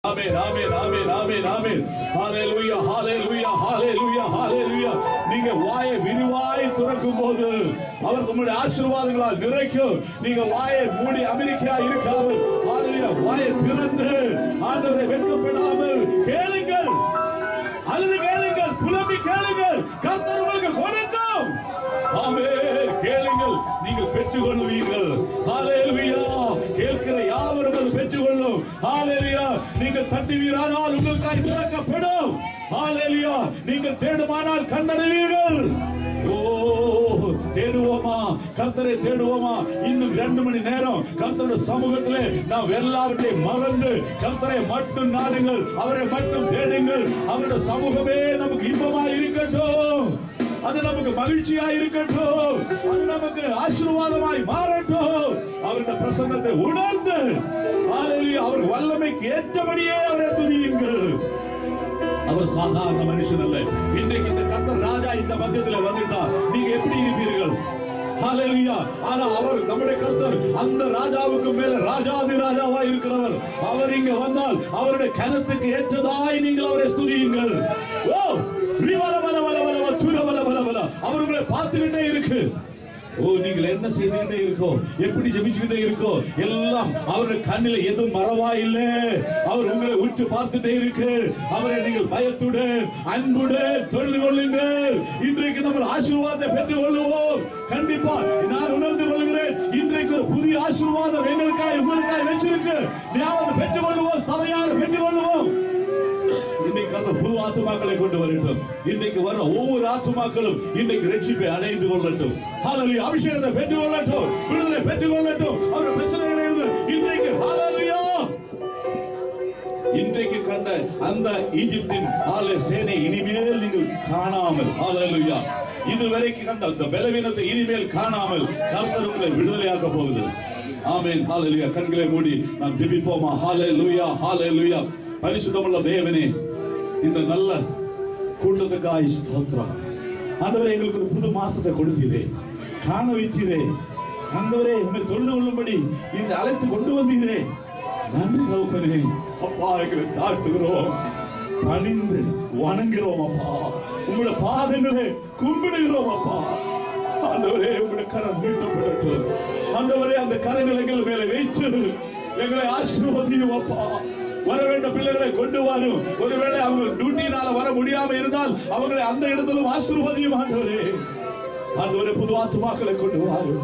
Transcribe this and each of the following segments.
Amen, amen, amen, amen, amen. Hallelujah, hallelujah, hallelujah, hallelujah. நீங்க வாயை விரிவாய் திறக்கும் போது அவர் உங்களுடைய ஆசீர்வாதங்களால் நிறைக்கும். நீங்க வாயை மூடி அமெரிக்கா இருக்காமல் ஹalleluya வாயை திறந்து ஆண்டவரை வெட்கப்படாமல் கேளுங்கள். அழுது கேளுங்கள், புலம்பி கேளுங்கள். கர்த்தர் உங்களுக்கு கொடுக்கும். ஆமென். கேளுங்கள், நீங்கள் பெற்றுக்கொள்வீர்கள். ஹalleluya. கேட்கிற யாவரும் அதை பெற்றுக்கொள்ளும். ஹalleluya. நீங்கள் தட்டுவீரானால் உங்களுக்காய் திறக்கப்படும். ஹalleluya. நீங்கள் தேடுமானால் கண்டறிவீர்கள். ஓ, தேடுவோமா? கர்த்தரை தேடுவோமா? இன்னும் 2 மணி நேரம் கர்த்தருடைய சமூகத்திலே நாம் எல்லாவற்றையும் மறந்து கர்த்தரை மட்டும் நாடுங்கள், அவரை மட்டும் தேடுங்கள். அவருடைய சமூகமே நமக்கு இன்பமாய் இருக்கட்டும், அது நமக்கு மகிழ்ச்சியாய் இருக்கட்டும், அது நமக்கு ஆசீர்வாதமாய் மாறட்டும். அவருடைய பிரசன்னத்தை உணர்ந்து ஹalleluya அவர் வல்லமைக்கு ஏற்றபடியே அவரை துதியுங்கள். அவர் சாதாரண மனுஷன் அல்ல. இன்றைக்கு இந்த கர்த்தர் ராஜா இந்த மத்தியத்தில் வந்துட்டார். நீங்க எப்படி இருப்பீர்கள்? ஹalleluya. ஆனா அவர் நம்முடைய கர்த்தர் அந்த ராஜாவுக்கு மேல ராஜாதி ராஜாவா இருக்கிறவர். அவர் இங்க வந்தால் அவருடைய கனத்துக்கு ஏற்றதாய் நீங்கள் அவரை ஸ்துதியுங்கள். ஓ, ரிவல வல வல வல துர வல வல வல அவர் உங்களை பார்த்துக்கிட்டே இருக்கு. ஓ, நீங்கள் என்ன செய்துகிட்டே இருக்கோ, எப்படி ஜெபிச்சுக்கிட்டே இருக்கோ, எல்லாம் அவருடைய கண்ணில் எதுவும் மறவா இல்லை. அவர் உங்களை உற்று பார்த்துட்டே இருக்கு. அவரை நீங்கள் பயத்துடன் அன்புடன் தொழுது கொள்ளுங்கள். இன்றைக்கு நம்ம ஆசீர்வாதத்தை பெற்றுக் கொள்ளுவோம். கண்டிப்பா நான் உணர்ந்து கொள்கிறேன், இன்றைக்கு ஒரு புதிய ஆசீர்வாதம் எங்களுக்காக உங்களுக்காக வச்சிருக்கு. நாம் பெற்றுக் கொள்ளுவோம், சபையாக பெற்றுக் கொள்ளுவோம். இன்றைக்கு அந்த புது ஆத்துமாக்களை கொண்டு வரட்டும். இன்றைக்கு வர ஒவ்வொரு ஆத்துமாக்களும் இன்றைக்கு ரட்சிப்பை அடைந்து கொள்ளட்டும். ஹalleluya. அபிஷேகத்தை பெற்றுக் கொள்ளட்டும், விடுதலை பெற்றுக் கொள்ளட்டும். அவர் பிரச்சனைகள் இருந்து இன்றைக்கு ஹalleluya இன்றைக்கு கண்ட அந்த ஈஜிப்தின் சேனை இனிமேல் நீங்கள் காணாமல் ஹalleluya இதுவரைக்கும் கண்ட அந்த பலவீனத்தை இனிமேல் காணாமல் கர்த்தர் உங்களை விடுதலையாக்க போகிறது. ஆமென். ஹalleluya. கண்களை மூடி நாம் ஜெபிப்போமா? ஹalleluya, ஹalleluya. பரிசுத்தமுள்ள தேவனே, இந்த நல்ல கூட்டத்துக்காய் ஸ்தோத்திரம். ஆண்டவரே, எங்களுக்கு ஒரு புது மாசத்தை கொடுத்தீரே, காண வைத்தீரே. ஆண்டவரே, உம்மை தொழுது கொள்ளும்படி இந்த அழைத்து கொண்டு வந்தீரே, நன்றி தகப்பனே. அப்பா, எங்களை தாழ்த்துகிறோம், பணிந்து வணங்குகிறோம் அப்பா. உங்களுடைய பாதங்களை கும்பிடுகிறோம் அப்பா. ஆண்டவரே, உங்களுடைய கரம் நீட்டப்படட்டும். ஆண்டவரே, அந்த கரங்களை எங்கள் மேலே வைத்து எங்களை ஆசீர்வதியும் அப்பா. வர வேண்டிய பிள்ளைகளை கொண்டு வரும். ஒருவேளை அவங்க டியூட்டினால வர முடியாம இருந்தால் அவங்களை அந்த இடத்திலும் ஆசீர்வதியும் ஆண்டவரே. ஆண்டவரே, புது ஆத்துமாக்களை கொண்டு வரும்.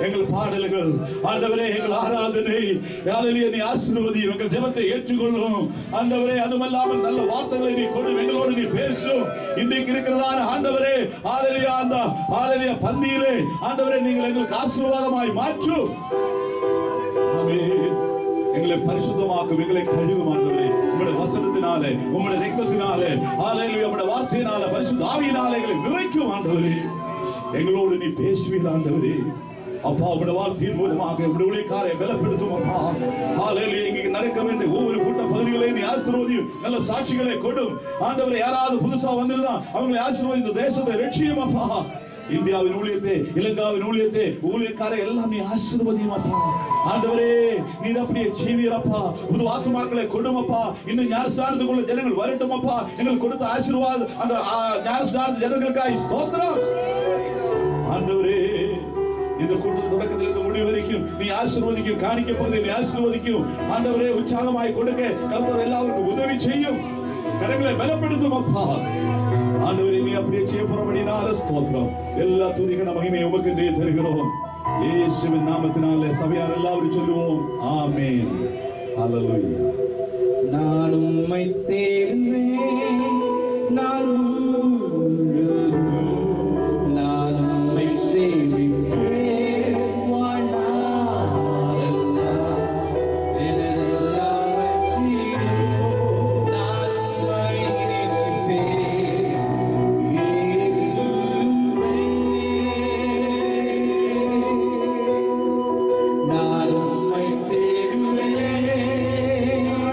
எங்கள் பாடல்கள் ஆண்டவரே, எங்கள் ஆராதனை ஹalleluya நீ ஆசீர்வதியும். எங்கள் ஜெபத்தை ஏற்றுக்கொள்ளும் ஆண்டவரே. அதுமல்லாமல் நல்ல வார்த்தைகளை நீ கொடு, எங்களோடு நீ பேசும். இன்றைக்கு இருக்கிறதான ஆண்டவரே ஹalleluya அந்த ஹalleluya பந்தியிலே ஆண்டவரே நீங்கள் எங்களுக்கு ஆசீர்வாதமாய் மாற்றும். ஆமென். எங்களை பரிசுத்தமாக்கும், எங்களை கழுவும் ஆண்டவரே. உம்முடைய வசனத்தினாலே, உம்முடைய இரத்தத்தினாலே ஹalleluya உம்முடைய வார்த்தையினாலே, பரிசுத்த ஆவியினாலே எங்களை நிறைக்கும் ஆண்டவரே. எங்களோடு நீ பேசுவீர் ஆண்டவரே. அப்பா, உம்முடைய வார்த்தையின் மூலமாக உம்முடைய ஊழியக்காரை பலப்படுத்தும் அப்பா. ஹalleluya இங்கே நடக்க வேண்டிய ஒவ்வொரு கூட்ட பகுதிகளையும் நீ ஆசீர்வதியும். நல்ல சாட்சிகளை கொடும் ஆண்டவரே. யாராவது புதுசா வந்திருந்தா அவங்களை ஆசீர்வதி, இந்த தேசத்தை ரட்சியும் அப்பா. இந்தியாவின் ஊழியத்தை, இலங்காவின் ஊழியத்தை, ஊழியக்காரை எல்லாம் நீ ஆசீர்வதியும் அப்பா. ஆண்டவரே, நீ அப்படியே ஜீவியரப்பா. புது ஆத்துமாக்களை கொடுமப்பா. இன்னும் ஞானஸ்நானத்துக்குள்ள ஜனங்கள் வரட்டும் அப்பா. எங்களுக்கு கொடுத்த ஆசீர்வாதம் அந்த ஞானஸ்நான ஜனங்களுக்காய் ஸ்தோத்திரம் ஆண்டவரே. இந்த கூட்டத்தின் தொடக்கத்திலிருந்து முடிவு வரைக்கும் நீ ஆசீர்வதிக்கும், காணிக்க போது நீ ஆசீர்வதிக்கும் ஆண்டவரே. உற்சாகமாய் கொடுக்க கர்த்தர் எல்லாருக்கும் உதவி செய்யும். கரங்களை பலப்படுத்தும் அப்பா. ஆண்டவரே, நீ அப்படியே செய்யப்படும்படினால ஸ்தோத்திரம். எல்லா துதிக்கான மகிமையை உமக்கு நீ தருகிறோம். இயேசுவின் நாமத்தினாலே சபையார் எல்லாரும் சொல்லுவோம் ஆமென். ஹalleluya. நான் உம்மை தேடுவேன், நான் உம்மை சேவிப்பேன். நான் உம்மை தேடுவேன்,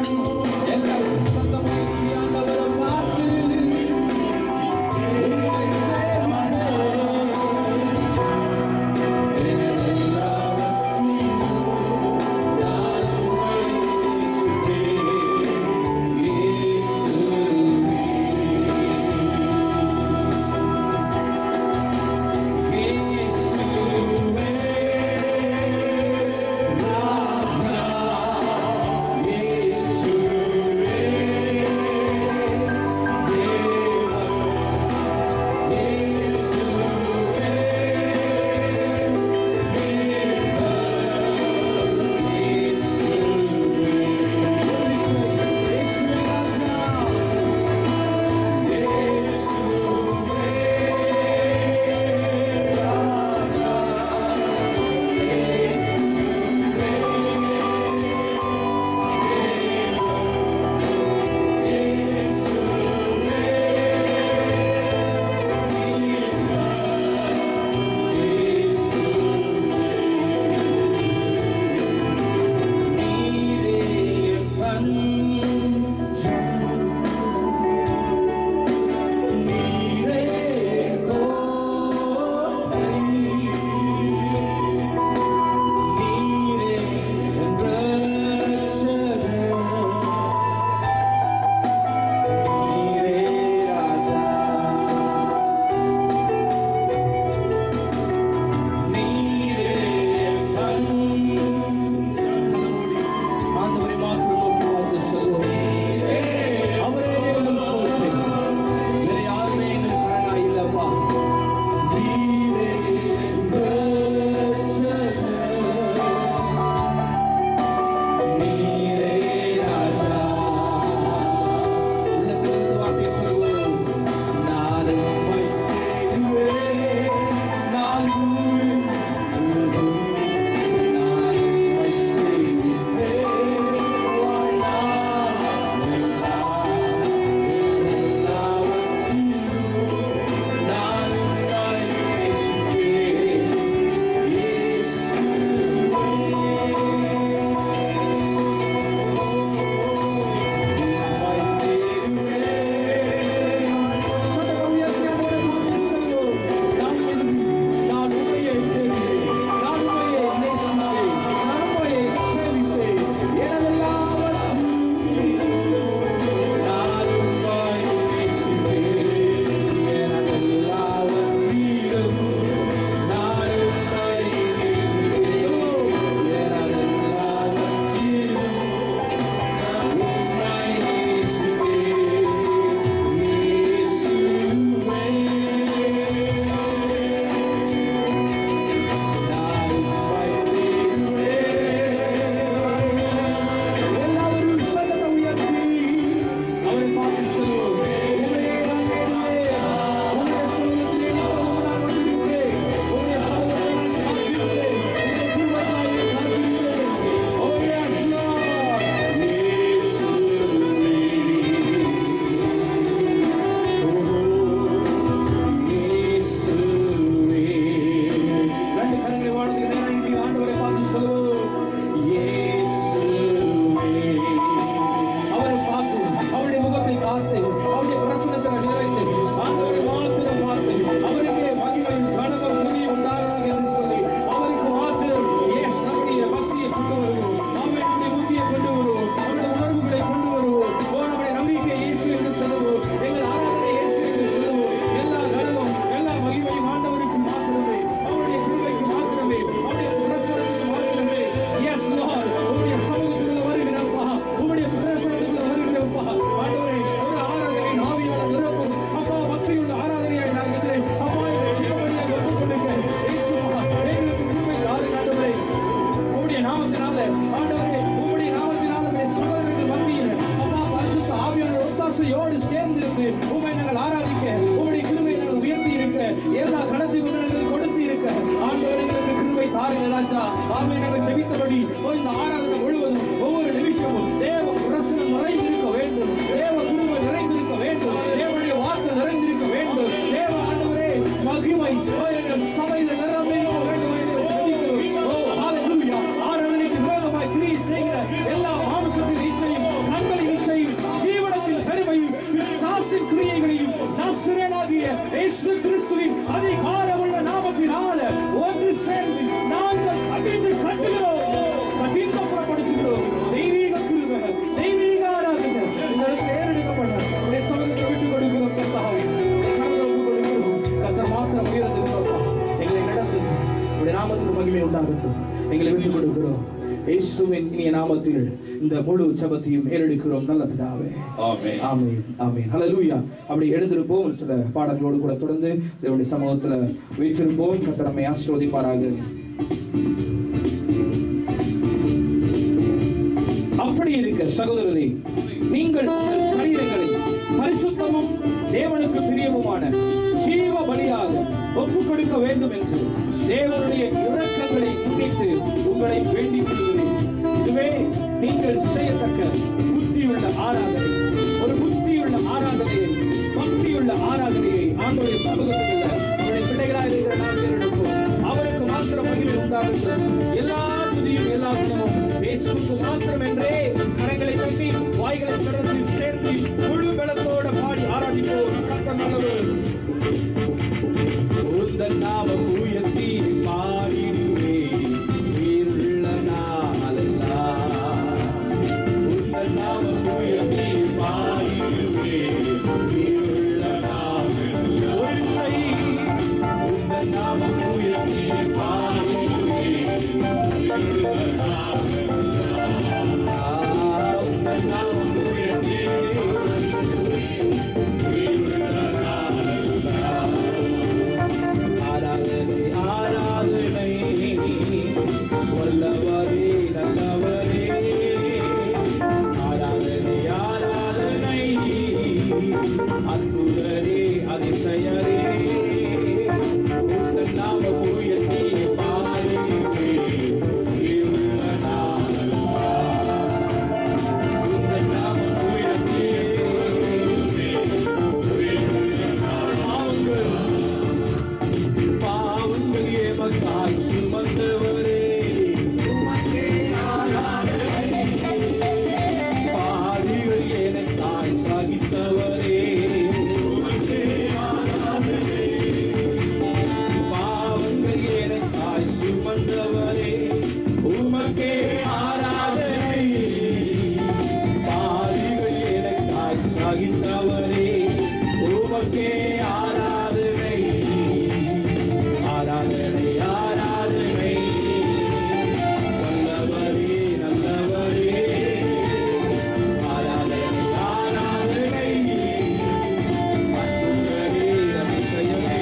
இசையோடு சேர்ந்திருந்து உம்மை நாங்கள் ஆராதிக்க, உம்முடைய கிருபை நாங்கள் உயர்த்தி இருக்க, எல்லா கடத்தை உங்கள் கொடுத்து இருக்க ஆண்டவரே எங்களுக்கு கிருபை தாருங்க ராஜா. ஆமே, நாங்கள் ஜெபித்தபடி இந்த ஆராதனை முழுவதும் ஒவ்வொரு நிமிஷமும் தேவ பிரசனம் நிறைந்திருக்க வேண்டும், தேவ கிருபை நிறைந்திருக்க வேண்டும், தேவனுடைய வார்த்தை நிறைந்திருக்க வேண்டும். தேவ ஆண்டவரே மகிமை எங்கள் சபையில் நிரம்பியிருக்க வேண்டும் என்று ஜெபிக்கிறோம். ஓ ஹalleluya. ஆராதனைக்கு விரோதமாய் கிரியை செய்கிற எல்லா மாம்சத்தின் இச்சையும், கண்களின் இச்சையும், ஜீவனத்தின் பெருமையும், பிசாசின் கிரியைகளையும் நசரேயனாகிய இயேசு கிறிஸ்துவின் அதிகாரமுள்ள நாமத்தினால ஒன்று சேர்ந்து நாங்கள் கடிந்து கட்டுகிறோம், கடிந்து புறப்படுத்துகிறோம். தெய்வீக கிருபை, தெய்வீக ஆராதனை தேர்ந்தெடுக்கப்பட்ட உடைய சமூகத்தை விட்டுக் கொடுக்கிறோம். கர்த்தாவே கடவுளுக்கு கொடுக்கிறோம். கர்த்தர் மாத்திரம் உயர்ந்திருக்கிறோம். எங்களை நடத்து உடைய நாமத்துக்கு மகிமை உண்டாகட்டும். எங்களை விட்டுக் கொடுக்கிறோம். இயேசுவின் இனிய நாமத்தில் இந்த முழு ஜெபத்தையும் ஏறெடுக்கிறோம் நல்ல பிதாவே. ஆமென். ஆமென். ஆமென். ஹல்லேலூயா. அப்படி எழுந்திருப்போம். சில பாடல்களோடு கூட தொடர்ந்து தேவனுடைய சமூகத்தில் வீற்றிருப்போம். கர்த்தர் நம்மை ஆசீர்வதிப்பாராக. அப்படி இருக்க சகோதரரே, நீங்கள் உங்கள் சரீரங்களை பரிசுத்தமும் தேவனுக்கு பிரியமுமான ஜீவ பலியாக ஒப்புக் கொடுக்க வேண்டும் என்று தேவனுடைய இரக்கங்களை முன்னிட்டு உங்களை வேண்டிக் கொள்கிறேன். இதுவே நீங்கள் செய்யத்தக்க புத்தியுள்ள ஆராதனை. ஒரு புத்தியுள்ள ஆராதனையை, பக்தியுள்ள ஆராதனையை ஆண்டவருடைய சமூகத்தில் அவருடைய பிள்ளைகளாக இருக்கிற நாம் தேர்ந்தெடுப்போம். அவருக்கு மாத்திரம் மகிமை உண்டாகட்டும். எல்லா துதியும் எல்லா குணமும் இயேசுவுக்கு மாத்திரம் என்றே கரங்களை தட்டி வாய்களை திறந்து சேர்த்து முழு பலத்தோட பாடி ஆராதிப்போம். கர்த்தர் நல்லவர். உந்தன் நாமம் உயர்த்தி பாடிடுவேன் உயிருள்ள நாளெல்லாம். உந்தன் நாமம் உயர்த்தி பாடிடுவேன் உயிருள்ள நாளெல்லாம். ஒரு கை உந்தன் நாமம் உயர்த்தி பாடிடுவேன் உயிருள்ள நாளெல்லாம். உந்தன் நாமம் உயர்த்தி உயிருள்ள நாளெல்லாம். ஆராதனை ஆராதனை வல்லவரே நல்லவரே. ஆராதனை ஆராதனை அற்புதரே அதிசயரே. உந்தன் நாமம் உயர்த்தி பாடுவேன் உயிருள்ள நாளெல்லாம். உந்தன் நாமம் உயர்த்தி உயிருள்ள நாளெல்லாம். பாவங்கள் எமக்காய் சுமந்தவரே, பாவிகள் எனக்காய் சகித்தவரே. பாவங்கள் எனக்காய் சுமந்தவரே, உமக்கே ஆராதனை. பாவிகள் எனக்காய் சகித்தவரே, உமக்கே ஆராதனை. ஆராதனை ஆராதனை நல்லவரே நல்லவரே. ஆராதனை ஆராதனை அற்புதரே அதிசயமே.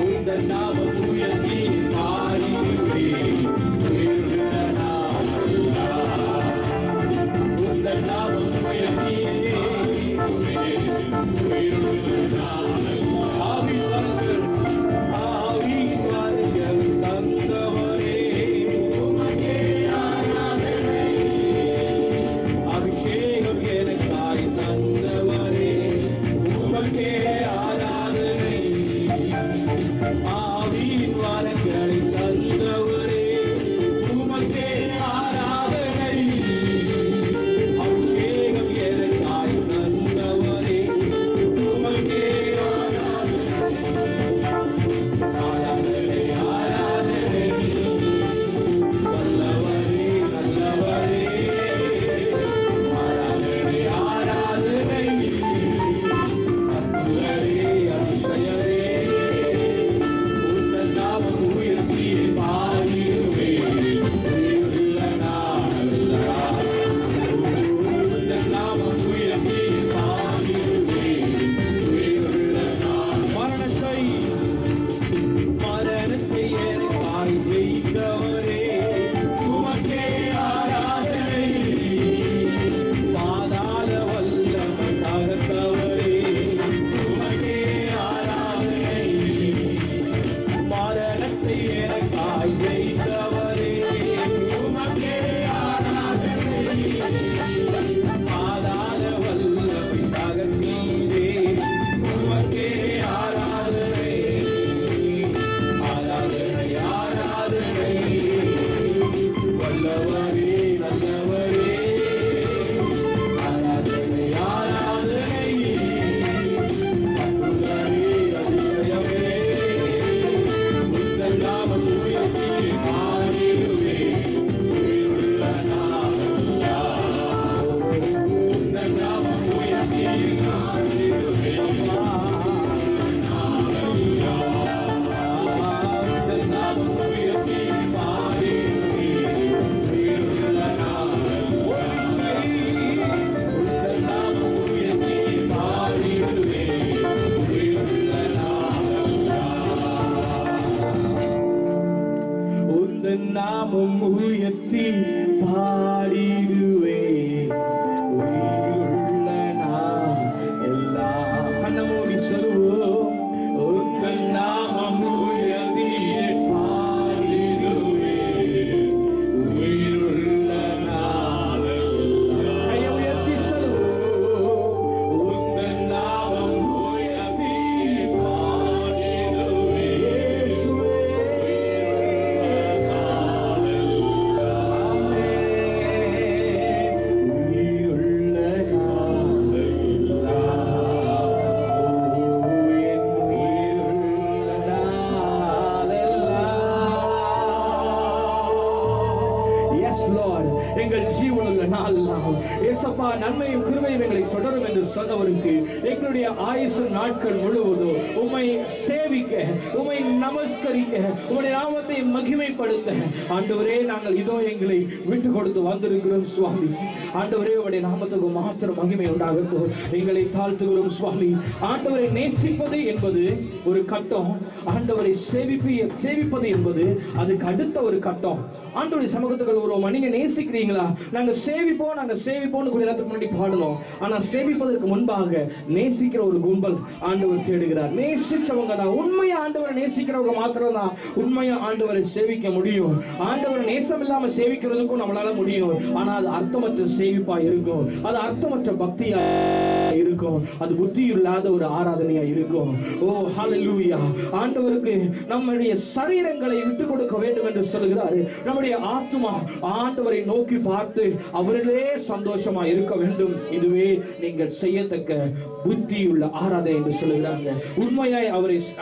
உந்தன் நாமம் உயர்த்தி பாடிடுவேன் உயிருள்ள நாளெல்லாம். உந்தன் நாமம் உயர்த்தி ஏசப்பா நன்மையும் கிருபையும் எங்களை தொடரும் என்று சொன்னவருக்கு எங்களுடைய ஆயுசு நாட்கள் முழுவதும் உம்மை சேவிக்க, உம்மை நமஸ்கரிக்க, உம்முடைய நாமத்தை மகிமைப்படுத்த ஆண்டவரே நாங்கள் இதோ எங்களை விட்டு கொடுத்து வந்திருக்கிறோம் சுவாமி. ஆண்டவரே உம்முடைய நாமத்துக்கு மாத்திரம் மகிமை உண்டாகட்டும். எங்களை தாழ்த்துகிறோம் சுவாமி. ஆண்டவரை நேசிப்பது என்பது ஒரு கட்டம், ஆண்டவரை சேவிப்பது என்பது அதுக்கு அடுத்த ஒரு கட்டம். ஆண்டவருடைய சமூகத்துக்குள்ள ஒரு நீங்க நேசிக்கிறீங்களா? நாங்க சேவிப்போம்னு கூட நேரத்துக்கு முன்னாடி பாடணும். ஆனா சேவிப்பதற்கு முன்பாக நேசிக்கிற ஒரு கும்பல் ஆண்டவர் தேடுகிறார். நேசிச்சவங்க தான் உண்மையா ஆண்டவரை நேசிக்கிறவங்க மாத்திரம் தான் உண்மையா ஆண்டவரை சேவிக்க முடியும். ஆண்டவரை நேசம் இல்லாம சேவிக்கிறதுக்கும் நம்மளால முடியும். ஆனா அது அர்த்தமற்ற சேவிப்பா இருக்கும், அது அர்த்தமற்ற பக்தியா இருக்கும், அது புத்தி இல்லாத ஒரு ஆராதனையா இருக்கும். ஓ ஹல்லேலூயா. ஆண்டவருக்கு நம்முடைய சரீரங்களை விட்டு கொடுக்க வேண்டும் என்று சொல்கிறாரு. நம்முடைய ஆத்துமா ஆண்டவரை நோக்கி பார்த்து அவரிலே சந்தோஷமா இருக்க வேண்டும். இதுவே நீங்கள் செய்யத்தக்க புத்தியுள்ள ஆராதனை என்று சொல்கிறாங்க. உண்மையாய்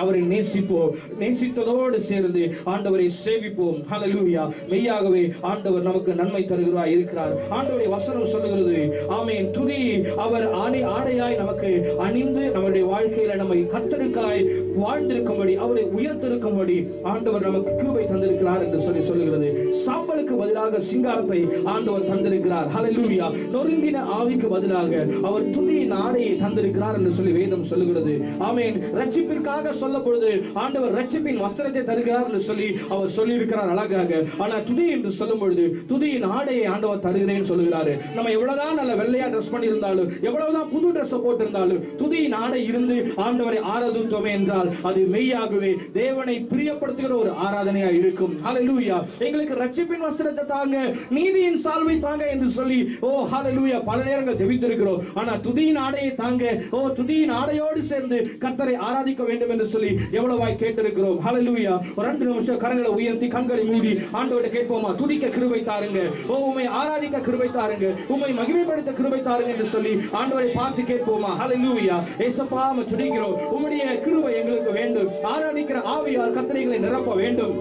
அவரை நேசிப்போம், நேசித்ததோடு சேர்ந்து ஆண்டவரை சேவிப்போம். ஹல்லேலூயா. மெய்யாகவே ஆண்டவர் நமக்கு நன்மை தருகிறார் இருக்கிறார். ஆண்டவருடைய வசனம் சொல்லுகிறது, ஆமென். துதி அவர் ஆடையாய் நமக்கு அணிந்து நம்முடைய வாழ்க்கையில நம்மை கர்த்தருக்காய் வாழ்ந்திருக்கும்படி, அவரை உயர்த்திருக்கும்படி ஆண்டவர் நமக்கு கிருபை தந்திருக்கிறார் என்று சொல்லுகிறது. சாம்பலுக்கு பதிலாக சிங்காரத்தை ஆண்டவர் தந்திருக்கிறார். ஹல்லேலூயா. நொறுங்கின ஆவிக்கு பதிலாக அவர் துதியின் ஆடையை தந்திருக்கிறார் என்று சொல்லி வேதம் சொல்லுகிறது. ஆமென். ரட்சிப்பிற்காக சொல்லப்படுது ஆண்டவர் ரட்சிப்பின் வஸ்திரத்தை தருகிறார் என்று சொல்லி அவர் சொல்லி இருக்கிறார் அழகாக. ஆனா துதி என்று சொல்லும் பொழுது துதியின் ஆடையை ஆண்டவர் தருகிறேன்னு சொல்லுகிறாரு. நம்ம எவ்வளவுதான் நல்ல வெள்ளையா ட்ரெஸ் பண்ணி இருந்தாலும், எவ்வளவுதான் புது ட்ரெஸ் போட்டு இருந்தாலும், துதியின் ஆடை இருந்து ஆண்டவரை ஆராதித்தோமே என்றால் அது மெய்யாகவே தேவனை பிரியப்படுத்துகிற ஒரு ஆராதனையா இருக்கும். ஹல்லேலூயா. எங்களுக்கு ரட்சிப்பின் வஸ்திரத்தை தாங்க, நீதியின் சால்வை தாங்க என்று சொல்லி ஓ ஹல்லேலூயா பல நேரங்கள் ஜெபித்திருக்கிறோம். ஆனா துதியின் ஆடையை தாங்க, ஓ துதியின் ஆடையோடு சேர்ந்து கர்த்தரை ஆராதிக்க வேண்டும் என்று சொல்லி எவ்வளவாய் கேட்டிருக்கிறோம். ஹல்லேலூயா. ஒரு 2 நிமிஷம் கரங்களை உயர்த்தி கண்களை மூடி ஆண்டவரை கேட்போமா? துதிக்க கிருபை தாருங்க, ஓ உம்மை ஆராதிக்க கிருபை தாருங்க, உம்மை மகிமைப்படுத்த கிருபை தாருங்க என்று சொல்லி ஆண்டவரை பார்த்து கேட்போமா? ஹல்லேலூயா. ஏசப்பா துதிக்கிறோம், உம்முடைய கிருபை எங்களுக்கு வேண்டும். ஆராதிக்கிற ஆவியால் கர்த்தரைகளை நிரப்ப வேண்டும்.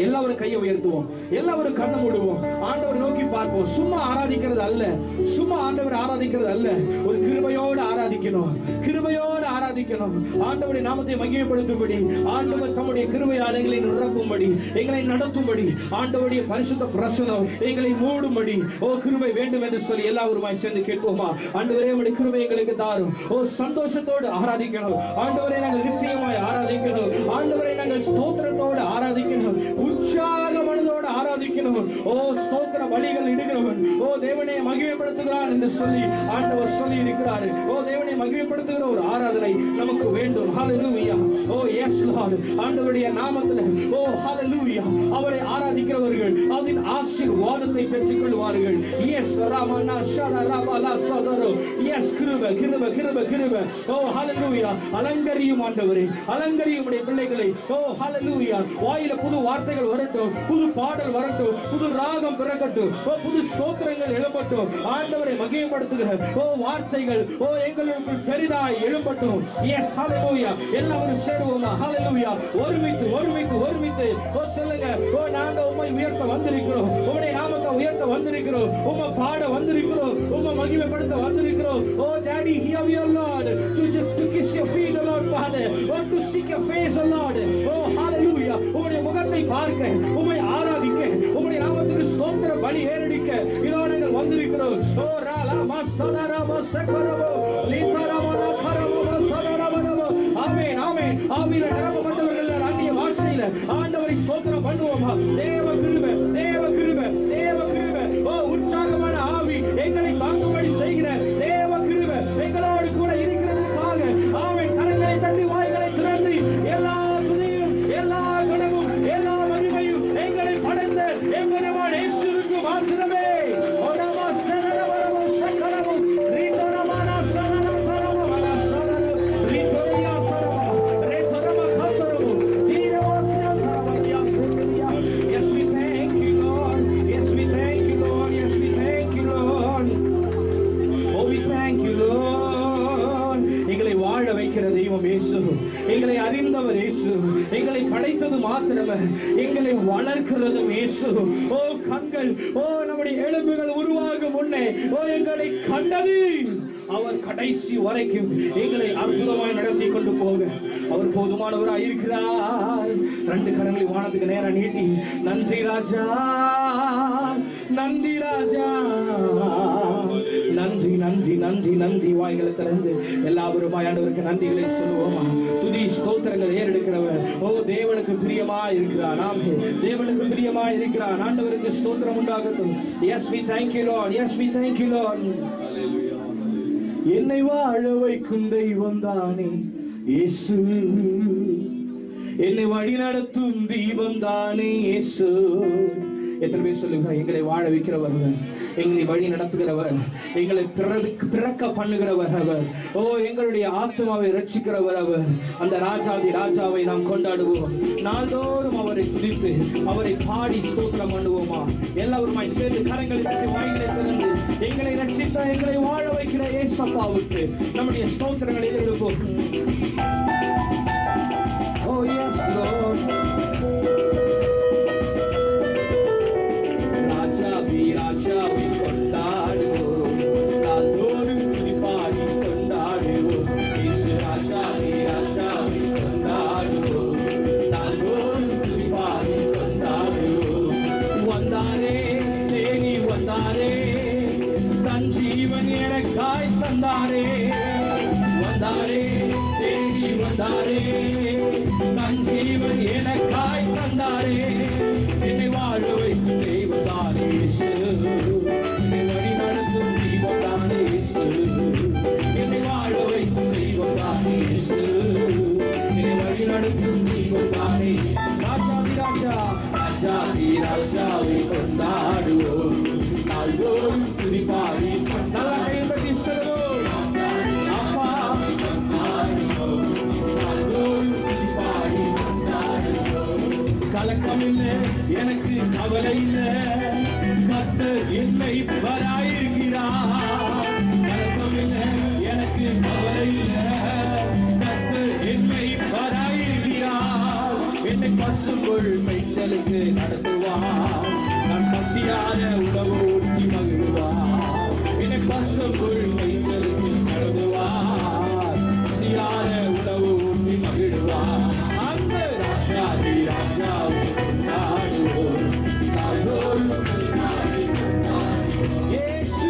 எல்லாரும் கையை உயர்த்துவோம், எல்லாரும் கண்ணை மூடுவோம், ஆண்டவரை நோக்கி பார்ப்போம். சும்மா ஆராதிக்கிறது அல்ல, சும்மா ஆண்டவரை ஆராதிக்கிறது அல்ல, ஒரு கிருபையோடு ஆராதிக்கணும், கிருபையோடு ஆராதிக்கணும். ஆண்டவருடைய நாமத்தை மகிமைப்படுத்தும்படி, ஆண்டவர் தம்முடைய கிருபையால் எங்களை நிரப்பும்படி, எங்களை நடத்தும்படி, ஆண்டவருடைய பரிசுத்த பிரசன்னம் எங்களை மூடும்படி ஓ கிருபை வேண்டும் என்று சொல்லி எல்லாருமாய் சேர்ந்து கேட்போமா? ஆண்டவரே உம்முடைய கிருபை எங்களுக்கு தாரும். ஓ சந்தோஷத்தோடு ஆராதிக்கணும் ஆண்டவரை, நாங்கள் நித்தியமாய் ஆராதிக்கணும் ஆண்டவரை, நாங்கள் ஸ்தோத்திரத்தோடு ஆராதிக்கணும், உற்சாக மனதோடு ஆராதிக்கணும். ஓ ஸ்தோத்திர பலிகள் இடுகிறவன் ஓ தேவனை மகிமைப்படுத்துகிறான் என்று சொல்லி ஆண்டவர் சொல்லி இருக்கிறார். ஓ தேவனை மகிமைப்படுத்துகிற ஒரு ஆராதனை நமக்கு வேண்டும். ஹல்லேலூயா. ஓ எஸ் லார்ட். ஆண்டவருடைய நாமத்தில் ஓ ஹல்லேலூயா அவரை ஆராதிக்கிறவர்கள் அதன் ஆசீர்வாதத்தை பெற்றுக் கொள்வார்கள். எஸ் ராமனா ஷரலபலா சதரோ. எஸ் கிருபை கிருபை கிருபை கிருபை. ஓ ஹல்லேலூயா. அலங்கரியும் ஆண்டவரே, அலங்கரியும் உடைய பிள்ளைகளை. ஓ ஹல்லேலூயா. வாயில புது வார்த்தைகள் வரட்டும், புது பாடல் வரட்டும், புது ராகம் பிறக்கட்டும், புது ஸ்தோத்திரங்கள் எழும்பட்டும். ஆண்டவரை மகிமைப்படுத்துகிற ஓ வார்த்தைகள் ஓ எங்களுக்குள் பெரிதாய் எழும்பட்டும். எஸ் ஹல்லேலூயா. எல்லாரும் சேருவோமா? ஹல்லேலூயா. ஒருமித்து ஒருமித்து ஒருமித்து ஓ சொல்லுங்க. ஓ நாங்க உம்மை உயர்த்த வந்திருக்கிறோம், உம்முடைய நாமத்தை உயர்த்த வந்திருக்கிறோம், உம்மை பாட வந்திருக்கிறோம், உம்மை மகிமைப்படுத்த வந்திருக்கிறோம். ஓ daddy, here we are Lord, to kiss your feet, O Lord Father, or to seek your face, O Lord. Oh hallelujah. உம்முடைய முகத்தை பார்க்க, உம்மை ஆராதிக்க, உம்முடைய நாமத்துக்கு ஸ்தோத்திர பலி ஏறடிக்க இதோ நாங்கள் வந்திருக்கிறோம். ஓ ராலா மசதரா மசகரபோ லிதரமனா கரபோ மசதரபனபோ. ஆமென் ஆமென். ஆவியில நிரப்பப்பட்டவர்கள் அந்நிய பாஷையில ஆண்டவரை ஸ்தோத்திரம் பண்ணுவோமா? தேவ கிருபை தேவ கிருபை தேவ கிருபை. ஓ உற்சாகமான ஆவி எங்களை தாங்கும்படி செய்கிற தேவ கிருபை எங்களோடு கூட இருக்கிறதுக்காக ஆமென். கரங்களை தட்டி வாய்களை திறந்து எல்லா துதியும் எல்லா கனமும் எல்லா மகிமையும் எங்களை படைத்த எம்பெருமான் இயேசுவுக்கு மாத்திரமே. ஓடமா சரரவரமோ சக்கரமோ ரீதரமானா சரரவரமோ மலா சரரோ ரீதரியா சரரோ ரேதரமா கத்தரமோ தீரவாசியா தரவதியா சரியா. Yes we thank you Lord, yes we thank you Lord, yes we thank you Lord. Oh we thank you Lord. எங்களை வாழ வைக்கிற தெய்வம் இயேசு, எங்களை அறிந்தவர் இயேசு, எங்களை படைத்தது மாத்திரமே, எங்களை வளர்க்கிறதும் இயேசு. ஓ கண்கள், ஓ நம்முடைய எலும்புகள் உருவாகும் முன்னே எங்களை கண்டது. அவர் கடைசி வரைக்கும் எங்களை அற்புதமாய் நடத்தி கொண்டு போக அவர் போதுமானவராய் இருக்கிறார். 2 கரங்களை வானத்துக்கு நேரா நீட்டி நன்றி ராஜா, நன்றி ராஜா, நன்றி நன்றி நன்றி நன்றி. வாய்களை திறந்து எல்லாரும் ஆண்டவருக்கு நன்றிகளை சொல்லுவோமா? துதி ஸ்தோத்திரங்கள் ஏறெடுக்கிறவர் தேவனுக்கு பிரியமா இருக்கிறார். நாமே தேவனுக்கு பிரியமா இருக்கிறார். ஆண்டவருக்கு ஸ்தோத்திரம் உண்டாகட்டும். Yes, we thank you Lord. Yes, we thank you Lord. என்னை வாழ வைக்கும் தெய்வம் தானே இயேசு, என்னை வழி நடத்தும் தீபம் தானே இயேசு. எத்தனை பேர் சொல்லுங்க, எங்களை வாழ வைக்கிறவர், எங்களை வழி நடத்துகிறவர், எங்களை பிறக்க பண்ணுகிறவர் அவர். எங்களுடைய ஆத்மாவை ரட்சிக்கிறவர் அவர். அந்த ராஜாதி ராஜாவை நாம் கொண்டாடுவோம். நாள்தோறும் அவரை துதித்து அவரை பாடி ஸ்தோத்திரம் பண்ணுவோமா? எல்லாருமாய் சேர்ந்து கரங்களை தட்டி வாய்களை திறந்து எங்களை ரட்சித்த எங்களை வாழ வைக்கிற ஏசப்பாவுக்கு நம்முடைய ஸ்தோத்திரங்களை எதிர்ப்போம். Oh yes Lord. ராஜாவை கொண்டாடுவோம், நாள்தோறும் துதிப்பாடி கொண்டாடுவோம். இயேசு ராஜாவை கொண்டாடுவோம், நாள்தோறும் துதிப்பாடி கொண்டாடுவோம். வந்தாரே தேடி வந்தாரே, தன் ஜீவன் எனக்காய் தந்தாரே. வந்தாரே தேடி வந்தாரே, தன் ஜீவன் எனக்காய் தந்தாரே. என்னை வாழ வைக்கும் தெய்வம் தானே இயேசு, என்னை வழி நடத்தும் தெய்வம் தானே இயேசு. என்னை வாழ வைக்கும் தெய்வம் தானே இயேசு, என்னை வழி நடத்தும் தெய்வம் தானே. ராஜாதி ராஜா, ராஜாதி ராஜாவை கொண்டாடுவோம், நாள்தோறும் துதிப்பாடி நல்லா கைப்பற்றி சொல்லுவோம். அப்பா கொண்டாடுவோம், நாள்தோறும் துதிப்பாடி கொண்டாடுவோம். கலக்கம் இல்லை எனக்கு, கவலை இல்லை, கர்த்தர் என்னை வராயிருக்கிறார். கலக்கம் இல்லை எனக்கு, கவலை இல்லை, கர்த்தர் என்னை வராயிருக்கிறார். என்னை பசும்பொள் மேய்ச்சலுக்கு நடத்துவார், நான் பசியான உணவு ஊட்டி மகிழ்வார். என்னை பசும்பொள் மேய்ச்சலுக்கு நடத்துவார், பசியான உணவு ஊட்டி மகிழ்வார். அந்த ராஜாதி ராஜாவை கொண்டாடுவோம், நாள்தோறும் துதிப்பாடி கொண்டாடுவோம். இயேசு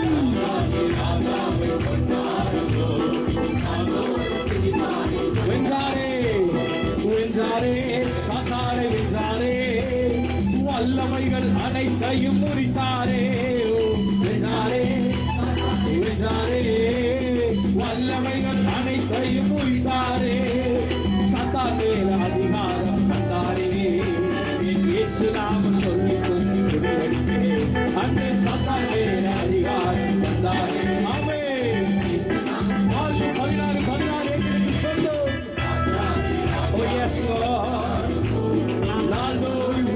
ராஜாவை கொண்டாடுவோம், நாள்தோறும் துதிப்பாடி கொண்டாடுவோம். வென்றாரே வென்றாரே, சாத்தானை வென்றாரே, வல்லமைகள் அனைத்தையும் முறித்தாரே. வென்றாரே வென்றாரே, வல்லமைகள் அனைத்தையும் முறித்தாரே. சாத்தான் மேல் அதிகாரம் தந்தாரே, இயேசு நாம சொல்லி சொல்லி முடிவெடுத்தேன். அந்த சாத்தான் மேல் அதிகாரம் தந்தாரே. ஆமென். 16 எங்களுக்கு சொல்லும். Oh yes Lord. நாள்தோறும்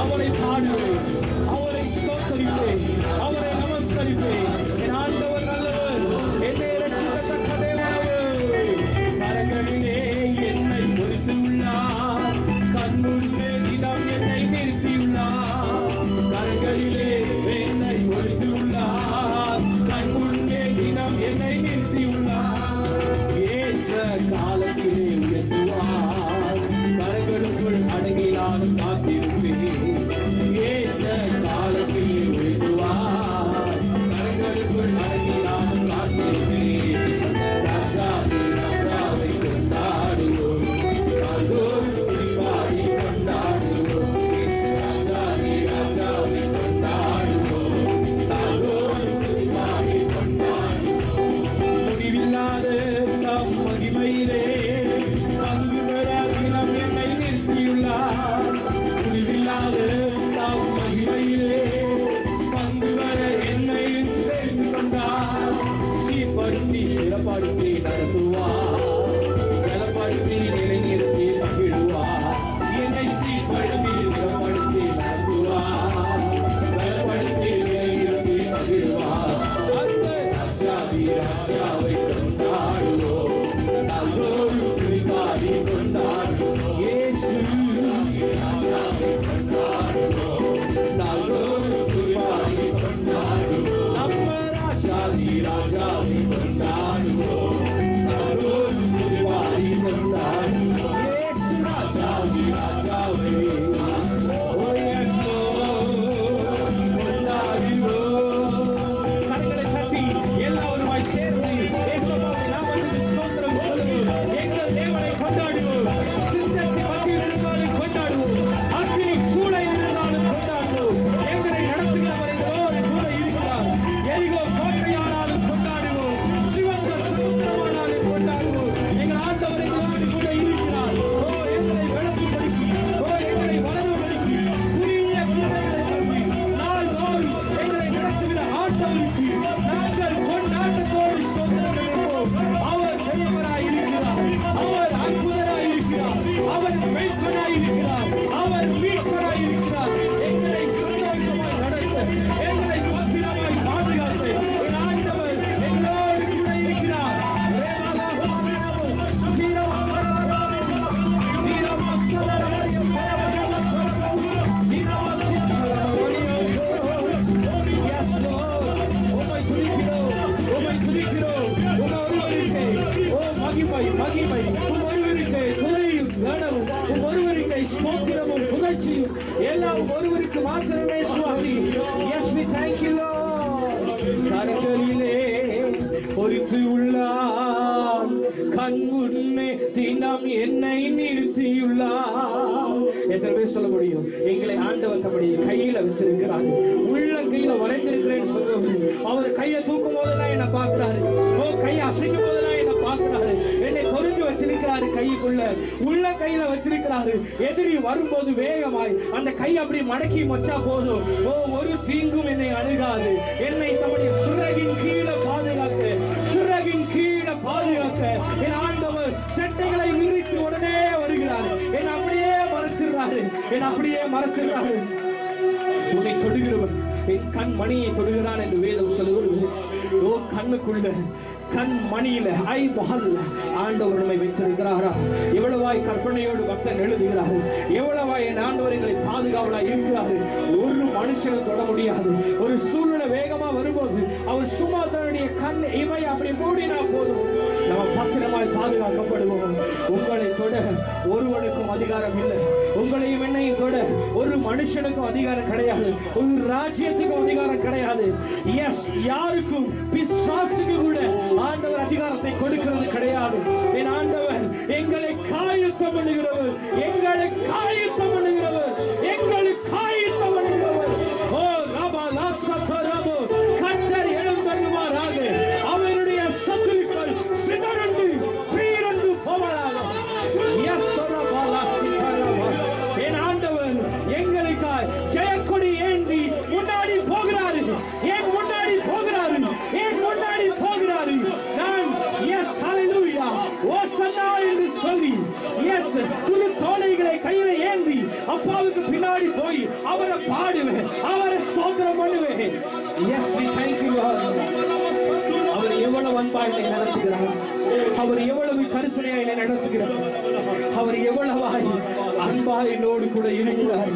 அவரை பாடுவேன், அவரை ஸ்தோத்திரிப்பேன், அவரை நமஸ்கரிப்பேன். என் ஆண்டவர் நல்லவர், என்னை ரட்சிக்கத்தக்க தேவனவர். கரங்களிலே என்னை பொறித்துள்ளார், கண்முன்னே தினம் என்னை நிறுத்தியுள்ளார். கரங்களிலே என்னை பொறித்துள்ளார், கண்முன்னே தினம் என்னை நிறுத்தியுள்ளார். ஏற்ற காலத்திலே உயர்த்துவார், கரங்களுக்குள் அடங்கி நானும் காத்திருப்பேன். ஏற்ற காலத்திலே உயர்த்துவார், கரங்களுக்குள் அடங்கி நானும் காத்திருப்பேன். ராஜாதி ராஜாவை கொண்டாடுவோம், நாள்தோறும் துதிப்பாடி கொண்டாடுவோம். ராஜாதி ராஜாவை கொண்டாடுவோம், நாள்தோறும் துதிப்பாடி கொண்டாடுவோம். முடிவில்லாத தம் மகிமையிலே பங்கு பெற தினம் என்னை நிறுத்தியுள்ளார். முடிவில்லாத தம் மகிமையிலே பங்கு பெற என்னை தெரிந்து கொண்டார். சீர்படுத்தி சிறப்படுத்தி நடத்துவார், பலப்படுத்தி நிலைநிறுத்தி மகிழ்வார். என்னை சீர்படுத்தி சிறப்படுத்தி நடத்துவார், பலப்படுத்தி நிலைநிறுத்தி மகிழ்வார். அந்த ராஜாதி ராஜாவை கொண்டாடுவோம், நாள்தோறும் துதிப்பாடி கொண்டாடுவோம். இயேசு ராஜாவை கொண்டாடுவோம், நாள்தோறும் துதிப்பாடி கொண்டாடுவோம். நம்ம ராஜாவை கொண்டாடுவோம், நாடோறும் புதுவாரி கொண்டாடுவோம். இயேசு ராஜாவை ராஜாவை எல்லாம் ஒருவருக்கு மாத்திரமே சுவாமி. Yes, we thank you Lord. கரங்களிலே பொறித்து உள்ளார், கண் முன்னே தினம் என்னை நிறுத்தியுள்ளார். எத்தனை பேர் சொல்ல முடியும்? எங்களை ஆண்டவர் தம்முடைய கையில வச்சிருக்கிறார், உள்ள கையில வரைந்திருக்கிறேன்னு சொல்லுவது. அவர் கையை தூக்கும் போதெல்லாம் என்ன பார்க்கிறாரு, கையை அசைக்கும் போதெல்லாம் என்ன பார்க்கிறாரு, என்னை பொறிஞ்சு வச்சிருக்கிறாரு, கைக்குள்ள உள்ள கையில வச்சிருக்கிறாரு. எதிரி வரும்போது வேகமாய் அந்த கை அப்படி மடக்கி வச்சா போதும், ஒரு தீங்கும் என்னை அணுகாது. என்னை தம்முடைய சிறகின் கீழே பாதுகாக்க, சிறகின் கீழே பாதுகாக்க என் ஆண்டவர் சட்டைகளை விரித்து உடனே வருகிறார். என் அப்படியே மறைச்சிடுறாரு, என் அப்படியே மறைச்சிடுறாரு. உன்னை தொடுகிறவன் என் கண் மணியை தொடுகிறான் என்று வேதம் சொல்லுகிறது. கண்ணுக்குள்ள கண் மணியில ஆண்டவர் நம்மை வச்சிருக்கிறாரா? எவ்வளவாய் கற்பனையோடு பக்தன் எழுதுகிறாரு, எவ்வளவாய் என் ஆண்டவர் எங்களை பாதுகாவலா இருக்கிறாரு. ஒரு மனுஷனும் தொட முடியாது. ஒரு சூழ்நிலை வேகமா வரும்போது அவர் சும்மா தன்னுடைய கண் இமை அப்படி மூடினா போதும், நம்ம பத்திரமாய் பாதுகாக்கப்படுவோம். உங்களை தொட ஒருவனுக்கும் அதிகாரம் இல்லை. உங்களையும் என்னையும் தொட ஒரு மனுஷனுக்கும் அதிகாரம் கிடையாது, ஒரு ராஜ்யத்துக்கும் அதிகாரம் கிடையாது. எஸ், யாருக்கும் பிசாசுக்கு கூட ஆண்டவர் அதிகாரத்தை கொடுக்கிறது கிடையாது. என் ஆண்டவர் எங்களை காயத்தம் பண்ணுகிறவர், எங்களை காயத்தம் பண்ணுகிறவர், எங்களை காயத்தம் பண்ணுகிறவர். ஓ ரபா லாசதரபோ, கர்த்தர் எழுந்தருளுவாராக, அவருடைய சத்துருக்கள் சிதறண்டு பீரண்டு போவாராக. எஸ் ரபா லாசிதரபோ, என் ஆண்டவர் எங்களுக்காய் ஜெயக்கொடி ஏந்தி முன்னாடி போகிறாரு. ஏன் முன்னாடி போகிறாரு? ஏன் முன்னாடி போகிறாரு? நான் எஸ் ஹalleluya ஓசன்னா என்று சொல்லி, எஸ் புது தோளைகளை கையில ஏந்தி அப்பாவுக்கு பின்னாடி போய் அவரை பாடுவேன், அவரை ஸ்தோத்திரம் பண்ணுவேன். Yes, we thank you Lord. அவர் எவ்வளவு அன்பாய் என்னை நடத்துகிறார், அவர் எவ்வளவு கரிசனையாய் என்னை நடத்துகிறார், அவர் எவ்வளவாய் அன்பாய் என்னோடு கூட இருக்கிறார்.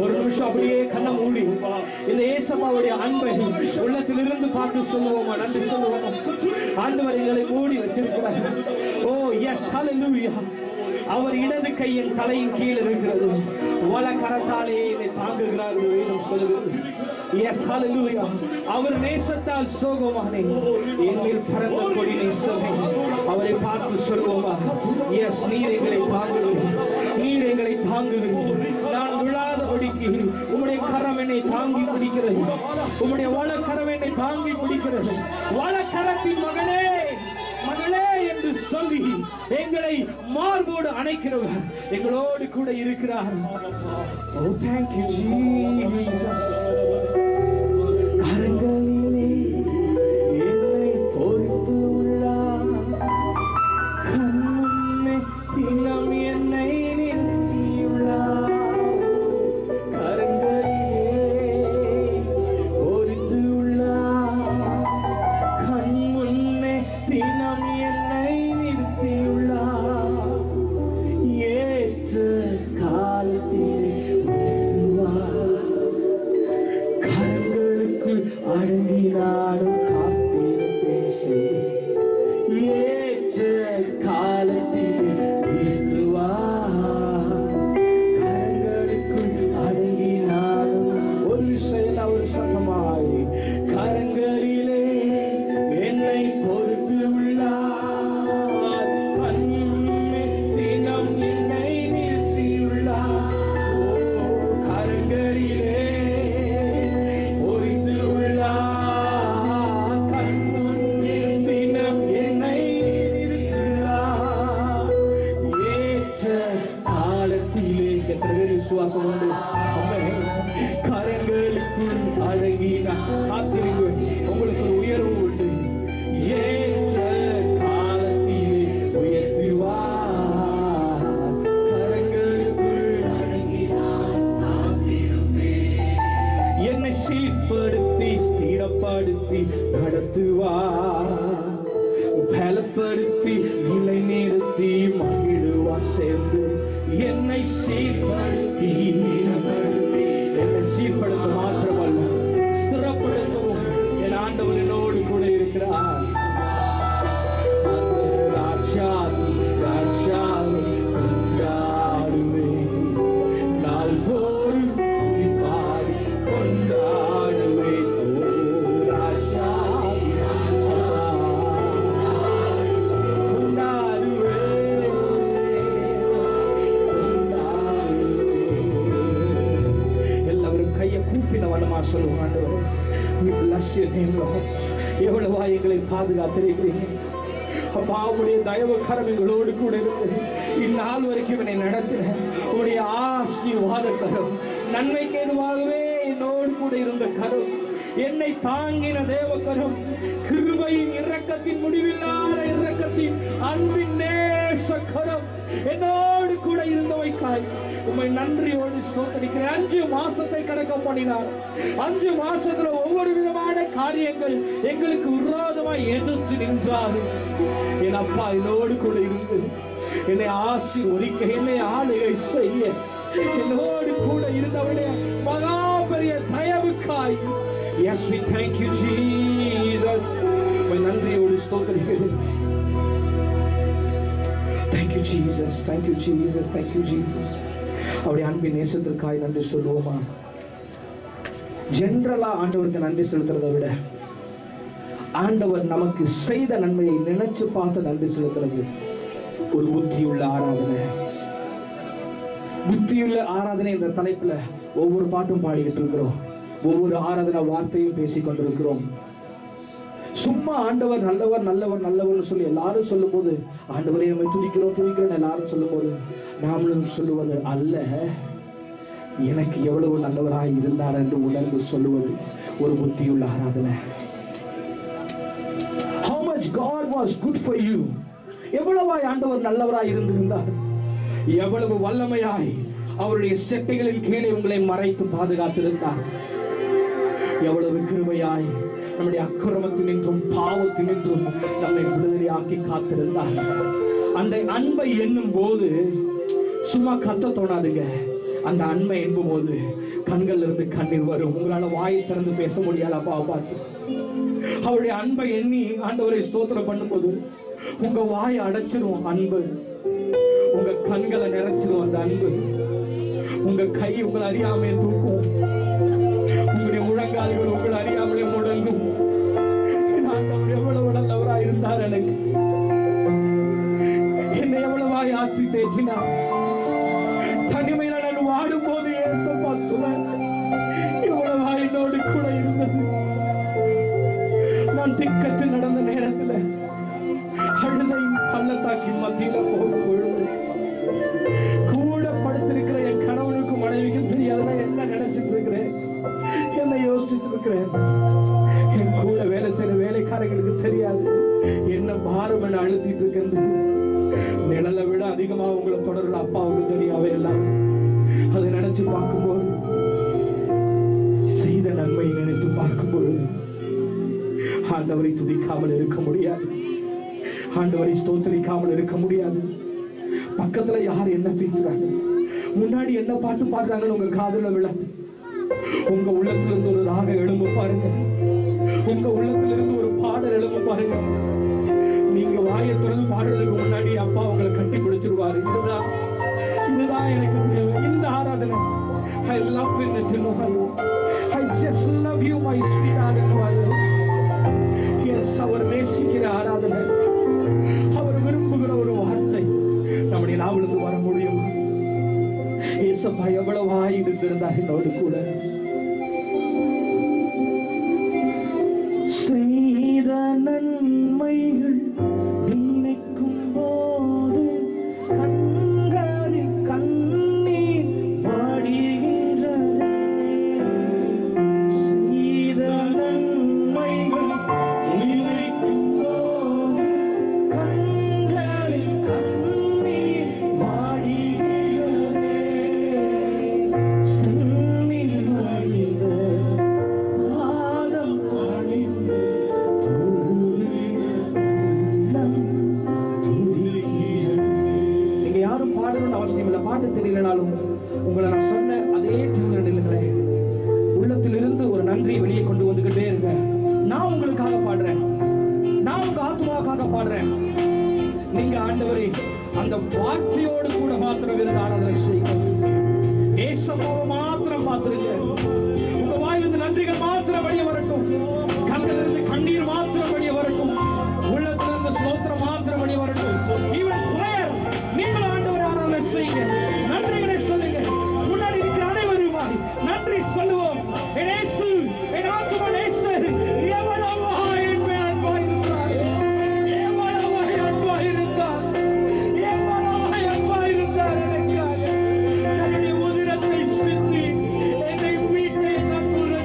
ஒரு நிமிஷம் அப்படியே கண்ணை மூடி இந்த ஏசப்பாவுடைய அன்பை உள்ளத்திலிருந்து பார்த்து சொல்லுவோமா, நன்றி சொல்லுவோமா. ஆண்டவர் எங்களை மூடி வச்சிருக்கிறார். ஓ எஸ் ஹalleluya. அவர் இடது கை என் தலையின் கீழ் இருக்கிறது, வல கரத்தாலே என்னை தாங்குகிறார் என்று வேதம் சொல்லுகிறது. எஸ் ஹalleluya. அவர் நேசத்தால் சோகமானேன், என் மேல் பறந்த கொடி நேசமே. அவரை பார்த்து சொல்லுவோமா, எஸ் நீர் எங்களை தாங்குகிறீர், நீர் எங்களை தாங்குகிறீர். நான் விழாதபடிக்கு உம்முடைய கரம் என்னை தாங்கி பிடிக்கிறது, உம்முடைய வல கரம் என்னை தாங்கி பிடிக்கிறது. வல கரத்தின் மகனே மகளே என்று சொல்லி எங்களை மார்போடு அணைக்கிறவர் எங்களோடு கூட இருக்கிறார். Oh, thank you Jesus. கரங்களிலே என்னை பொறித்து உள்ளார், கண் முன்னே தினம் என்னை நிறுத்தியுள்ளார். கரங்களிலே பொறித்து உள்ளார், கண் முன்னே தினம் என்னை நிறுத்தியுள்ளார். ஏற்ற காலத்திலே உயர்த்துவார், என்னை சீர்படுத்தி என்னை சீர்படுத்த மாத்திரமல்ல ஸ்திரப்படுத்தவும் என் ஆண்டவர் என்னோடு கூட இருக்கிறார். ராஜாதி ராஜாவை கொண்டாடுவேன், நாள்தோறும் பாடி கொண்டாடுவேன். ராஜாதி ராஜா எல்லாரும் கையை கூப்பின வண்ணமா சொல்லுவாங்க, ஆண்டவரே we bless your name Lord. எவ்வளவா எங்களை பாதுகாத்திருக்கிறீங்க அப்பா. உடைய தயவு கரம் எங்களோடு கூட இருந்தது. இந்நாள் வரைக்கும் என்னை நடத்தின உடைய ஆசீர்வாத கரம், நன்மைக்கு ஏதுவாகவே என்னோடு கூட இருந்த கரம், என்னை தாங்கின தேவ கரம், கிருபையின் இரக்கத்தின் முடிவில்லாத இரக்கத்தின் அன்பின் நேச கரம் என்னோடு கூட இருந்தவைக்காய் உம்மை நன்றியோடு ஸ்தோத்திரிக்கிறேன். 5 மாசத்தை கடக்க பண்ணினார். 5 மாசத்துல ஒவ்வொரு விதமான காரியங்கள் எங்களுக்கு விரோதமாய் எதிர்த்து நின்றாரு. என் அப்பா என்னோடு கூட இருந்து என்னை ஆசீர்வதிக்க, என்னை ஆளுகை செய்ய என்னோடு கூட இருந்தவருடைய மகா பெரிய தயவுக்காய் yes we thank you Jesus. நன்றியோடு ஸ்தோத்திரிக்கிறேன். thank you Jesus, thank you Jesus, thank you Jesus. அவருடைய அன்பின் நேசத்திற்காய் நன்றி சொல்லுவோமா? ஜெனரலா ஆண்டவருக்கு நன்றி செலுத்துறதை விட ஆண்டவர் நமக்கு செய்த நன்மையை நினைச்சு பார்த்து நன்றி செலுத்துறது ஒரு புத்தியுள்ள ஆராதனை. புத்தியுள்ள ஆராதனை என்ற தலைப்புல ஒவ்வொரு பாட்டும் பாடிக்கிட்டு இருக்கிறோம், ஒவ்வொரு ஆராதனை வார்த்தையும் பேசிக் கொண்டிருக்கிறோம். சும்மா ஆண்டவர் நல்லவர் நல்லவர் நல்லவர்னு சொல்லி எல்லாரும் சொல்லும் போது, ஆண்டவரை நம்ம துதிக்கிறோம் எல்லாரும் சொல்லும் போது நாமளும் சொல்லுவது அல்ல, எனக்கு எவ்வளவு நல்லவராய் இருந்தார் என்று உணர்ந்து சொல்லுவது ஒரு புத்தியுள்ள ஆராதனை. How much God was good for you. எவ்வளவாய் ஆண்டவர் நல்லவராய் இருந்திருந்தார், எவ்வளவு வல்லமையாய் அவருடைய செட்டைகளின் கீழே உங்களை மறைத்து பாதுகாத்திருந்தார், எவ்வளவு கிருபையாய் நம்முடைய அக்கிரமத்தினின்றும் பாவத்தினின்றும் நம்மை விடுதலையாக்கி காத்திருந்தார். அந்த அன்பை எண்ணும் போது சும்மா கத்த தோணாதுங்க. அந்த அன்பை எண்ணும் போது கண்கள்ல இருந்து கண்ணீர் வரும். உங்களால வாயை திறந்து பேச முடியாது அப்பாவை பார்த்து. அவருடைய அன்பை எண்ணி ஆண்டவரை ஸ்தோத்திரம் பண்ணும்போது உங்க வாயை அடைச்சிரும் அன்பு, உங்க கண்களை நிறைச்சிரும் அந்த அன்பு, உங்க கை உங்களை அறியாமே தூக்கும், உங்களுடைய முழங்கால்கள் உங்களை அறியாமலே முடங்கும். ஆண்டவர் எவ்வளவு நல்லவராய் இருந்தார், எனக்கு என்னை எவ்வளவாய் ஆற்றி தேற்றினார். தனிமையில நான் வாடும் போது ஏசப்பா துணை எவ்வளவாய் என்னோடு கூட இருந்தது. நான் திக்கற்று நடந்த நேரத்தில் அழுதை பள்ளத்தாக்கின் மத்தியில போகும் பொழுது கூட படுத்திருக்கிற என் கணவனுக்கும் மனைவிக்கும் தெரியாத என்ன நினைச்சிட்டு இருக்கிறேன், என்ன யோசிச்சுட்டு இருக்கிறேன். என் கூட வேலை செய்யற வேலைக்காரங்களுக்கு தெரியாது என்ன பாரம் என்ன அழுத்திட்டு இருக்கு. நிழலை விட அதிகமா உங்களை தொடர்ற அப்பாவுக்கு தெரியாவே எல்லாம். அதை நினைச்சு பார்க்கும்போது, செய்த நன்மையை நினைத்து பார்க்கும்போது ஆண்டவரை துதிக்காமல் இருக்க முடியாது, ஆண்டவரை ஸ்தோத்திரிக்காமல் இருக்க முடியாது. பக்கத்துல யார் என்ன பேசுறாங்க, முன்னாடி என்ன பாட்டு பாடுறாங்கன்னு உங்க காதுல விழாது. உங்க உள்ளத்துல இருந்து ஒரு ராக எழும்பு பாருங்க, உங்க உள்ளத்துல இருந்து ஒரு பாடல் எழும்பு பாருங்க. நீங்க வாயை திறந்து பாடுறதுக்கு முன்னாடி அப்பா உங்களை கட்டி பிடிச்சிருவாரு. இதுதான் எனக்கு தேவை, இந்த ஆராதனை. I love you, I just love you, my sweet ஆராதனை. Yes, அவர் நேசிக்கிற ஆராதனை, அவர் விரும்புகிற ஒரு வார்த்தை நம்முடைய நாவலுக்கு வர முடியும். ஏசப்பா எவ்வளவாய் இருந்திருந்தார் என்னோடு கூட. செய்த நன்மைகள் நினைக்கும் போது கண்களில் கண்ணீர் வடிகின்றதே. செய்த நன்மைகள் நினைக்கும் போது கண்களில் கண்ணீர் வடிகின்றதே. சென்னில் பாட்டு தெரியலனாலும் உங்களை நான் சொன்ன அதே டியூன்ல நில்லுங்களேன். உள்ளத்திலிருந்து ஒரு நன்றி வெளியே கொண்டு வந்துகிட்டே இருங்க. நான் உங்களுக்காக பாடுறேன், நான் உங்க ஆத்மாவுக்காக பாடுறேன். நீங்க ஆண்டவரே அந்த வார்த்தையோடு கூட மாத்திரம் இருந்து ஆராதனை செய்யுங்க. ஏசப்பாவை மாத்திரம் பார்த்துருங்க. உங்க வாயிலிருந்து நன்றிகள் மாத்திரம் வெளியே வரட்டும். கண்ணிலிருந்து கண்ணீர் மாத்திரம் வெளியே வரட்டும். உள்ளத்திலிருந்து ஸ்தோத்திரம் மாத்திரம் வெளியே வரட்டும். ஈவன் பிரேயர் நீங்கள் ஆண்டவரை ஆராதனை செய்யுங்க. நன்றிகளை சொல்லுங்க. முன்னாடி இருக்கிற அனைவருமாய் நன்றி சொல்லுவோம். என் இயேசு, என் ஆத்துமா நேசர், எவ்வளவு என் மேல் அன்பாய் இருந்தார், எவ்வளவு அன்பாய் இருந்தார், எவ்வளவு அன்பாய் இருந்தார். எனக்காக தன்னுடைய உதிரத்தை சிந்தி என்னை மீட்டை நம்புகிற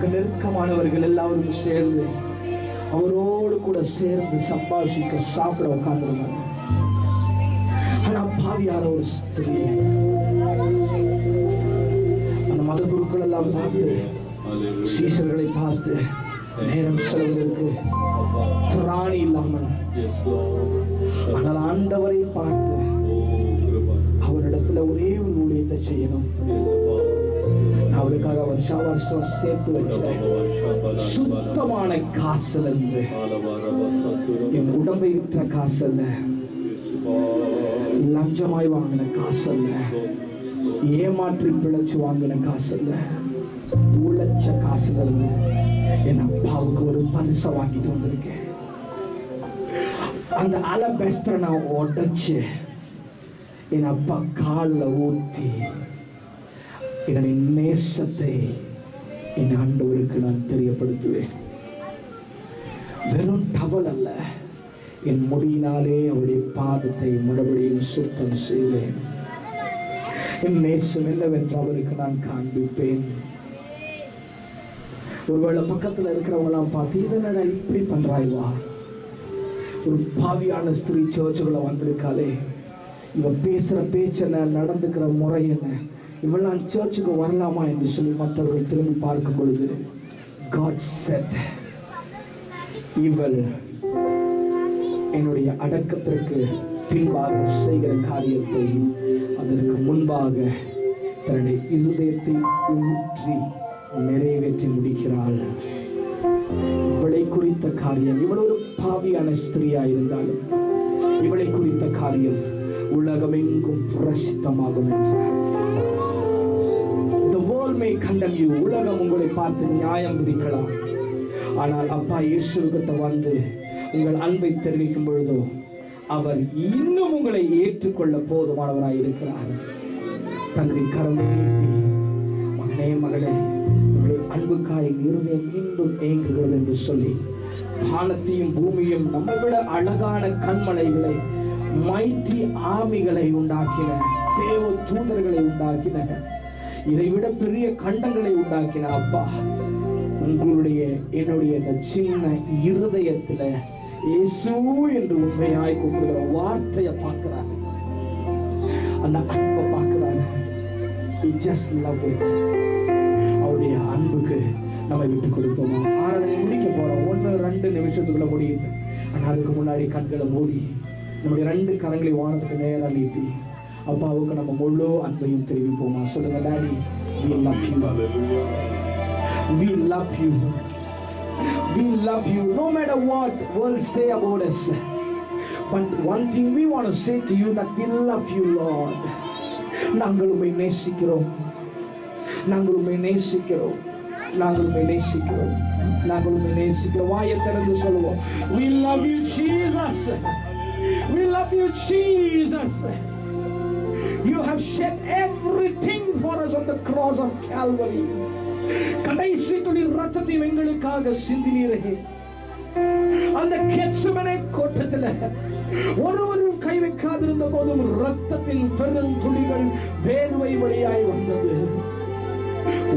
உங்களுக்கு நெருக்கமானவர்கள் எல்லாரும் சேர்ந்து அவரோடு கூட சேர்ந்து சம்பாஷிக்க சாப்பிட உட்கார்ந்துருந்தாங்க. ஆனா பாவியான ஒரு ஸ்திரீ அந்த மத குருக்கள் எல்லாம் பார்த்து, சீசர்களை பார்த்து நேரம் செல்வதற்கு திராணி இல்லாமல், ஆனால் ஆண்டவரை பார்த்து அவரிடத்துல ஒரே ஒரு ஊழியத்தை செய்யணும். நான் அவருக்காக வருஷா வருஷம் சேர்த்து வச்சேன். சுத்தமான காசுல இருந்து, என் உடம்பை விற்ற காசு அல்ல, லஞ்சமாய் வாங்கின காசு அல்ல, ஏமாற்றி பிழைச்சு வாங்கின காசு அல்ல, உழைச்ச காசுல இருந்து என் அப்பாவுக்கு ஒரு பரிசை வாங்கிட்டு வந்திருக்கேன். அந்த அலபெஸ்டரை நான் உடைச்சு என் அப்பா காலில் ஊற்றி என்னுடைய நேசத்தை என் ஆண்டவருக்கு நான் தெரியப்படுத்துவேன். வெறும் டவல் அல்ல, என் முடியினாலே அவருடைய பாதத்தை மறுபடியும் சுத்தம் செய்வேன். என் நேசம் என்னவென்று அவருக்கு நான் காண்பிப்பேன். ஒருவேளை பக்கத்துல இருக்கிறவங்களாம் பார்த்து, இதனடா இப்படி பண்றாய்வா, ஒரு பாவியான ஸ்திரீ சர்ச்சுக்குள்ள வந்திருக்காளே, இவ பேசுற பேச்சு என்ன, நடந்துக்கிற முறை என்ன, இவெல்லாம் சர்ச்சுக்கு வரலாமா என்று சொல்லி மற்றவர்கள் திரும்பி பார்க்கும் பொழுது, God said, இவள் என்னுடைய அடக்கத்திற்கு பின்பாக செய்கிற காரியத்தை அதற்கு முன்பாக தன்னுடைய இருதயத்தை ஊற்றி நிறைவேற்றி முடிக்கிறாள். இவளை குறித்த காரியம், இவள் ஒரு பாவியான ஸ்திரீயா இருந்தாலும் இவளை குறித்த காரியம் உலகமெங்கும் பிரசித்தமாகும் என்றார். The world may condemn you. உலகம் உங்களை பார்த்து நியாயம் விதிக்கலாம். ஆனால் அப்பா இயேசுவுக்கு வந்து உங்கள் அன்பை தெரிவிக்கும் பொழுதோ அவர் இன்னும் உங்களை ஏற்றுக்கொள்ள போதுமானவராய் இருக்கிறார். தன்னுடைய கரம் நீட்டி, மகனே மகளே, உங்களுடைய அன்புக்காய் இருதயம் மீண்டும் ஏங்குகிறது என்று சொல்லி வானத்தையும் பூமியும் நம்மை விட அழகான கண்மலைகளை, மைட்டி ஆமிகளை உண்டாக்கின, தேவ தூதர்களை உண்டாக்கின, இதைவிட பெரிய கண்டங்களை உண்டாக்கின அப்பா, உங்களுடைய என்னுடைய இந்த சின்ன இருதயத்துல இயேசு என்று உண்மையாய் கூப்பிடுகிற வார்த்தையை பார்க்கிறார். அந்த அன்பை பார்க்கிறார். He just love it. அவருடைய அன்புக்கு நம்ம விட்டு கொடுப்போமா? ஆராதனை முடிக்க போறோம். 1-2 நிமிஷத்துக்குள்ள முடியுது. ஆனா அதுக்கு முன்னாடி கண்களை மூடி நம்முடைய 2 கரங்களை வானத்துக்கு நேரா நீட்டி அப்பாவுக்கு நம்ம முழு அன்பையும் தெரிவிப்போமா? சொல்லுங்க, daddy, we love you. We love you. We love you no matter what world say about us. But one thing we want to say to you, that we love you, Lord. நாங்கள் உம்மை நேசிக்கிறோம். நாங்கள் உம்மை நேசிக்கிறோம். நாங்கள் உம்மை நேசிக்கிறோம். நாங்கள் உம்மை நேசிக்கிறோம். வாயை திறந்து சொல்லுவோம். We love you, Jesus. We love you, Jesus. You have shed everything for us on the cross of Calvary. கடைசி துளி ரத்தத்தை எங்களுக்காக சிந்தினீரே. அந்த கெத்செமனே கோட்டத்தில் ஒருவரும் கை வைக்காதிருந்த போதும் ரத்தத்தின் பெரும் துளிகள் வேர்வை வழியாய் வந்தது.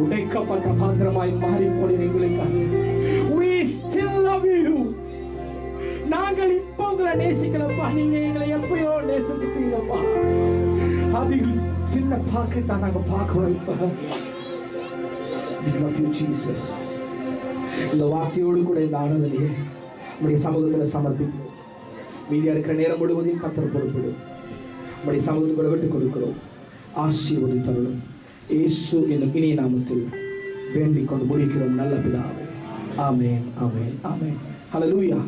உடைக்கப்பட்ட பாத்திரமாய் மாறி போனீர் எங்களுக்காக. We still love you. நாங்கள் இப்போ உங்களை நேசிக்கிறப்பா, நீங்க எங்களை எப்பயோ நேசிச்சிட்டீங்கப்பா. அதில் சின்ன பாக்கத்தான் நாங்க பார்க்கிறோம். இப்ப we love you, Jesus. இந்த வார்த்தையோடு கூட இந்த ஆராதனையை நம்முடைய சமூகத்தில் சமர்ப்பிக்கிறோம். மீதியா இருக்கிற நேரம் முழுவதையும் கர்த்தர் பொறுப்பிடும். நம்முடைய சமூகத்துக்குள்ள விட்டுக் கொடுக்கிறோம். ஆசீர்வதி தருளும். இயேசு என்னும் இனிய நாமத்தில் வேண்டிக் கொண்டு முடிக்கிறோம் நல்ல பிதாவே. ஆமென், ஆமென், ஆமென். ஹல்லேலூயா.